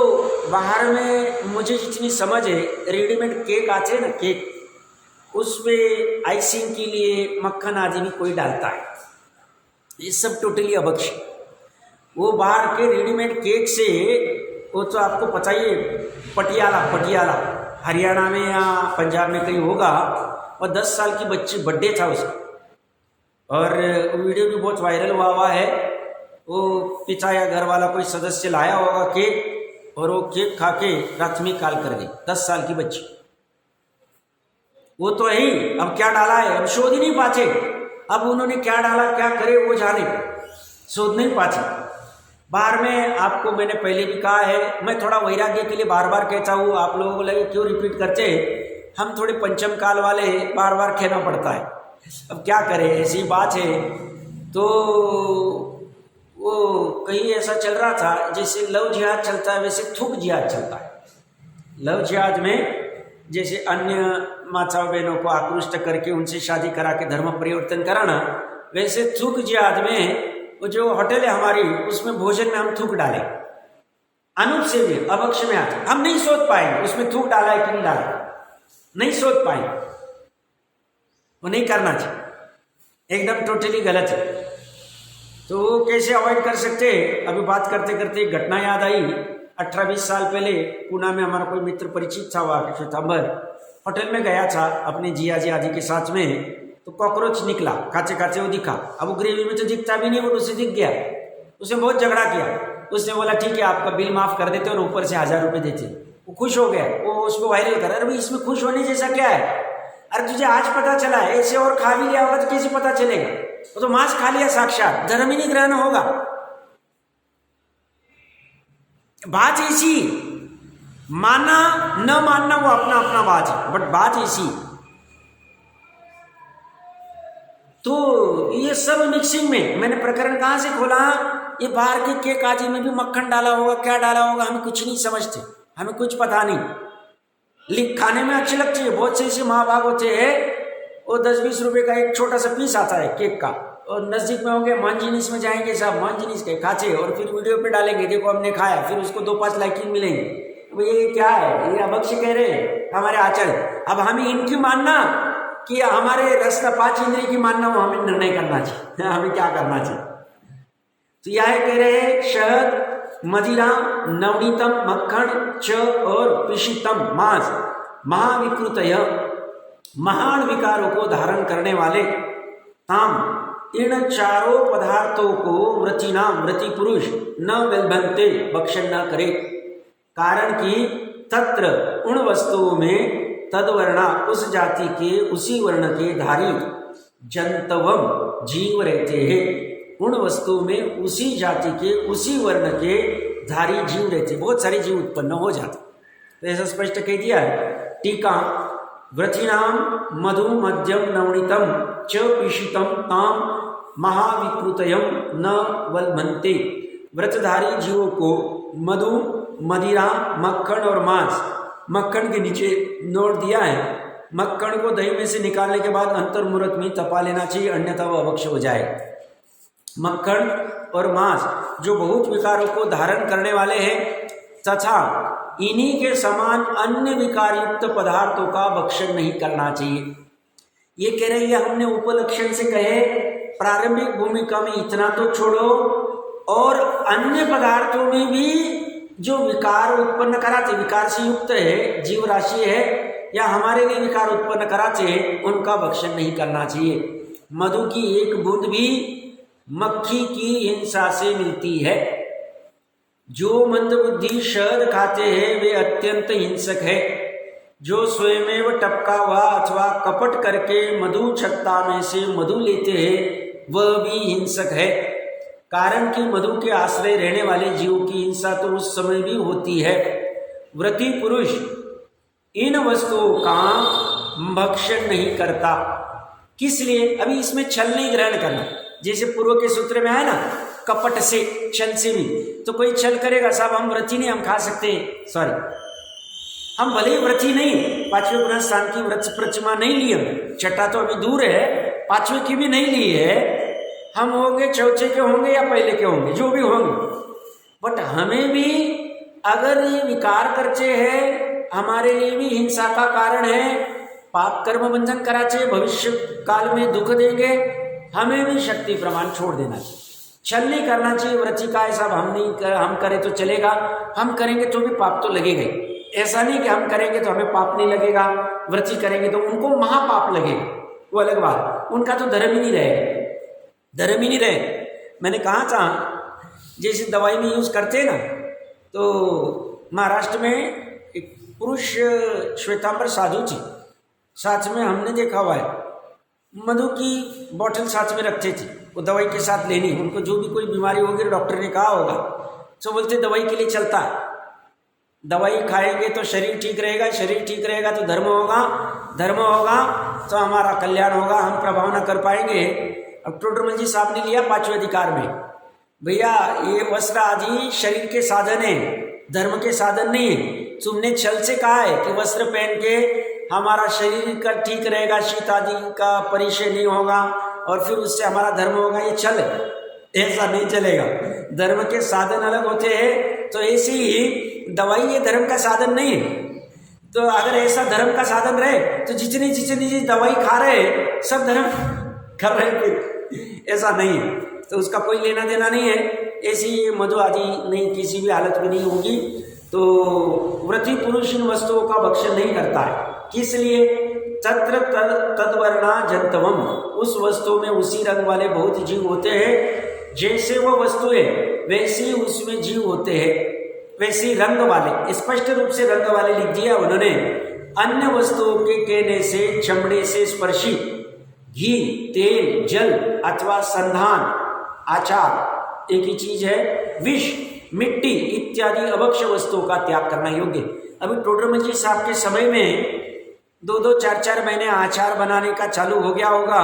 A: बाहर में मुझे जितनी समझ है, रेडीमेड केक आते हैं ना, केक, उसमें आइसिंग के लिए मक्खन आदि भी कोई डालता है, ये सब टोटली अभक्ष्य। वो बाहर के रेडीमेड केक से, वो तो आपको पता ही है, पटियाला हरियाणा में या पंजाब में कहीं होगा, और 10 साल की बच्ची बर्थडे था उसका, और वीडियो भी बहुत वायरल हुआ है। वो पिता या घर वाला कोई सदस्य लाया होगा केक, और वो केक खा के रात में काल कर गई, 10 साल की बच्ची। वो तो है ही, अब क्या डाला है अब शोध ही नहीं पाते। अब उन्होंने क्या डाला, क्या करे वो जाने, शोध नहीं पाते। बाहर में आपको मैंने पहले भी कहा है, मैं थोड़ा वैराग्य के लिए बार बार कहता हूँ, आप लोगों को लगे क्यों रिपीट करते, हम थोड़े पंचम काल वाले बार बार कहना पड़ता है। अब क्या करें, ऐसी बात है। तो वो कहीं ऐसा चल रहा था, जैसे लव जिहाद चलता है वैसे थूक जिहाद चलता है। लव जिहाद में जैसे अन्य माताओं बहनों को आकृष्ट करके उनसे शादी करा के धर्म परिवर्तन कराना, वैसे थूक जिहाद में वो जो होटल है हमारी, उसमें भोजन में हम थूक डाले, अनुप से भी अभक्ष्य में आते, हम नहीं सोच पाएंगे उसमें थूक डाला है कि नहीं डाला, नहीं सोच पाएंगे। वो नहीं करना चाहिए, एकदम टोटली गलत है। तो कैसे अवॉइड कर सकते हैं? अभी बात करते करते एक घटना याद आई। 18-20 साल पहले पुणे में हमारा कोई मित्र परिचित था, वहाँ श्वेतांबर होटल में गया था अपने जिया जी आदि के साथ में, तो कॉकरोच निकला, काचे काचे वो दिखा। अब वो ग्रेवी में तो दिखता भी नहीं, वो उसे दिख गया। उसने बहुत झगड़ा किया। उसने बोला ठीक है आपका बिल माफ कर देते और ऊपर से 1000 रुपये देते। वो खुश हो गया, वो उसको वायरल करा। अरे भाई इसमें खुश होने जैसा क्या है? अरे तुझे आज पता चला है, ऐसे और खा भी लिया होगा तो कैसे पता चलेगा? वो तो मांस खा लिया साक्षात, धर्म ही नहीं ग्रहण होगा। बात ऐसी, मानना न मानना वो अपना अपना बात है, बट बात ऐसी। तो ये सब मिक्सिंग में मैंने प्रकरण कहां से खोला? ये बाहर के केक आदि में भी मक्खन डाला होगा, क्या डाला होगा, हमें कुछ नहीं समझते, हमें कुछ पता नहीं। खाने में अच्छे लगते हैं, बहुत से ऐसे महाभाग होते हैं, वो 10-20 रुपए का एक छोटा सा पीस आता है केक का, और नजदीक में होंगे मांजिनिस में जाएंगे साहब, मांजिनिस के खाचे, और फिर वीडियो पे डालेंगे देखो हमने खाया, फिर उसको 2-5 लाइकिंग मिलेंगे। तो ये क्या है? ये अभक्ष कह रहे हैं हमारे आचार्य। अब हमें इनकी मानना कि हमारे रस्ता 5 इंद्रिय की मानना, वो हमें निर्णय करना चाहिए हमें क्या करना चाहिए। तो यह कह रहे हैं शहद, मदिरा, नवनीतम मक्खन च और पिशितम मांस महाविकृतय, महान विकारों को धारण करने वाले ताम इन चारों पदार्थों को व्रतिनाम व्रति पुरुष न विलंबते भक्षण न करे। कारण कि तत्र उन वस्तुओं में तदवर्णा उस जाति के उसी वर्ण के धारी जंतवम जीव रहते हैं। उन वस्तुओं में उसी जाति के उसी वर्ण के धारी जीव रहते, बहुत सारे जीव उत्पन्न हो जाते। तो ऐसा स्पष्ट कह दिया है। टीका व्रतिनाम मधु मध्यम नवनीतम च पिशितम ताम महाविकृतयम न वल्भन्ते। व्रतधारी जीवों को मधु, मदिरा, मक्खन और मांस, मक्खन के नीचे नोट दिया है, मक्खन को दही में से निकालने के बाद अंतर्मुहूर्त में तपा लेना चाहिए, अन्यथा वह अभक्ष हो जाए। मक्खन और मांस जो बहुत विकारों को धारण करने वाले हैं तथा इन्हीं के समान अन्य विकारयुक्त पदार्थों का भक्षण नहीं करना चाहिए। ये कह रही है हमने उपलक्षण से कहे प्रारंभिक भूमिका में इतना तो छोड़ो, और अन्य पदार्थों में भी जो विकार उत्पन्न कराते, विकार से युक्त है, जीव राशि है या हमारे लिए विकार उत्पन्न कराते हैं, उनका भक्षण नहीं करना चाहिए। मधु की एक बूंद भी मक्खी की हिंसा से मिलती है। जो मंदबुद्धि शहद खाते हैं वे अत्यंत हिंसक है। जो स्वयमेव टपका हुआ अथवा कपट करके मधु छत्ता में से मधु लेते हैं वह भी हिंसक है। कारण कि मधु के आश्रय रहने वाले जीवों की हिंसा तो उस समय भी होती है। व्रती पुरुष इन वस्तुओं का भक्षण नहीं करता। किस लिए? अभी इसमें छल नहीं ग्रहण करना, जैसे पूर्व के सूत्र में है ना, कपट से, छल से भी। तो कोई छल करेगा साहब हम व्रती नहीं, हम खा सकते हैं, सॉरी हम भले ही व्रती नहीं, 5वें गुण स्थान की व्रत प्रतिमा नहीं ली, हम छठा तो अभी दूर है, 5वें की भी नहीं ली है, हम होंगे चौथे के होंगे या पहले के होंगे, जो भी होंगे, बट हमें भी अगर ये विकार करते हैं, हमारे लिए भी हिंसा का कारण है, पाप कर्म बंधन कराचे, भविष्य काल में दुख देंगे, हमें भी शक्ति प्रमाण छोड़ देना चाहिए, छल नहीं करना चाहिए। व्रती का ऐसा हम करें तो चलेगा, हम करेंगे तो भी पाप तो लगेगा। ऐसा नहीं कि हम करेंगे तो हमें पाप नहीं लगेगा, व्रती करेंगे तो उनको महापाप लगेगा, वो अलग बात, उनका तो धर्म ही नहीं रहेगा, धर्म ही नहीं रहे। मैंने कहा था जैसे दवाई में यूज करते हैं ना, तो महाराष्ट्र में एक पुरुष श्वेतांबर साधु थी, साथ में हमने देखा हुआ है मधु की बोतल साथ में रखते थे, वो दवाई के साथ लेनी, उनको जो भी कोई बीमारी होगी डॉक्टर ने कहा होगा, तो बोलते दवाई के लिए चलता है, दवाई खाएंगे तो शरीर ठीक रहेगा, शरीर ठीक रहेगा तो धर्म होगा, धर्म होगा तो हमारा कल्याण होगा, हम प्रभाव न कर पाएंगे। अब टोडरमल जी साहब ने लिया 5वें अधिकार में, भैया ये वस्त्र आदि शरीर के साधन है, धर्म के साधन नहीं है। तुमने छल से कहा है कि वस्त्र पहन के हमारा शरीर का ठीक रहेगा, शीत आदि का परिचय नहीं होगा और फिर उससे हमारा धर्म होगा, ये छल है, ऐसा नहीं चलेगा। धर्म के साधन अलग होते हैं, तो ऐसे ही दवाई ये धर्म का साधन नहीं है। तो अगर ऐसा धर्म का साधन रहे तो जितनी जितनी दवाई खा रहे सब धर्म कर रहे, फिर ऐसा नहीं है। तो उसका कोई लेना देना नहीं है। ऐसी मधु आदि नहीं, किसी भी हालत में नहीं होगी। तो व्रती पुरुष इन वस्तुओं का भक्षण नहीं करता है। किस लिए? तत्र तद्वर्णा जंतवम, उस वस्तु में उसी रंग वाले बहुत जीव होते हैं। जैसे वो वस्तु है वैसे ही उसमें जीव होते हैं, वैसे रंग वाले, स्पष्ट रूप से रंग वाले लिख दिया उन्होंने। अन्य वस्तुओं के कहने से चमड़े से स्पर्शी घी, तेल, जल अथवा संधान, आचार एक ही चीज है, विष, मिट्टी इत्यादि अभक्ष्य वस्तुओं का त्याग करना योग्य। अभी टोडरमल जी साहब के समय में 2-2, 4-4 महीने आचार बनाने का चालू हो गया होगा।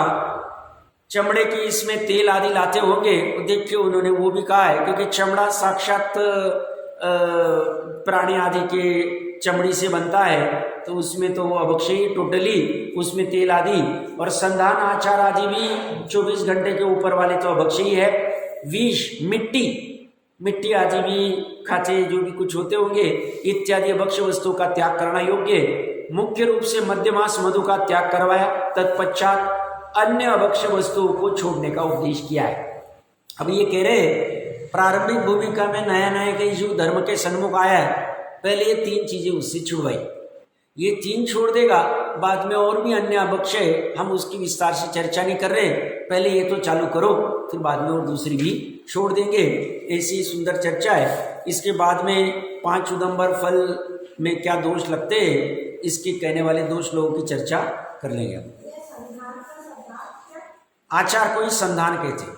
A: चमड़े की इसमें तेल आदि लाते होंगे, देखिए उन्होंने वो भी कहा है, क्योंकि चमड़ा साक्षात प्राणी आदि के चमड़ी से बनता है, तो उसमें तो अभक्ष्य ही टोटली, उसमें तेल आदि और संधान आचार आदि भी 24 घंटे के ऊपर वाले तो अभक्ष्य ही है। विष, मिट्टी आदि भी खाते जो भी कुछ होते होंगे इत्यादि अभक्ष्य वस्तुओं का त्याग करना योग्य। मुख्य रूप से मध्यमास मधु का त्याग करवाया, तत्पश्चात अन्य अभक्ष्य वस्तुओं को छोड़ने का उपदेश किया है। अब ये कह रहे प्रारंभिक भूमिका में नया नया कई जो धर्म के सन्मुख आया है, पहले ये 3 चीजें उससे छुड़वाई, ये 3 छोड़ देगा, बाद में और भी अन्य अभक्ष्य हम उसकी विस्तार से चर्चा नहीं कर रहे, पहले ये तो चालू करो, फिर बाद में और दूसरी भी छोड़ देंगे। ऐसी सुंदर चर्चा है। इसके बाद में 5 उदंबर फल में क्या दोष लगते हैं, इसके कहने वाले दोष लोगों की चर्चा कर लेंगे। आचार को ही संधान कहते हैं,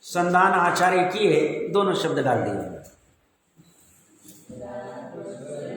A: संधान आचार एक ही है, दोनों शब्द डाल दिए।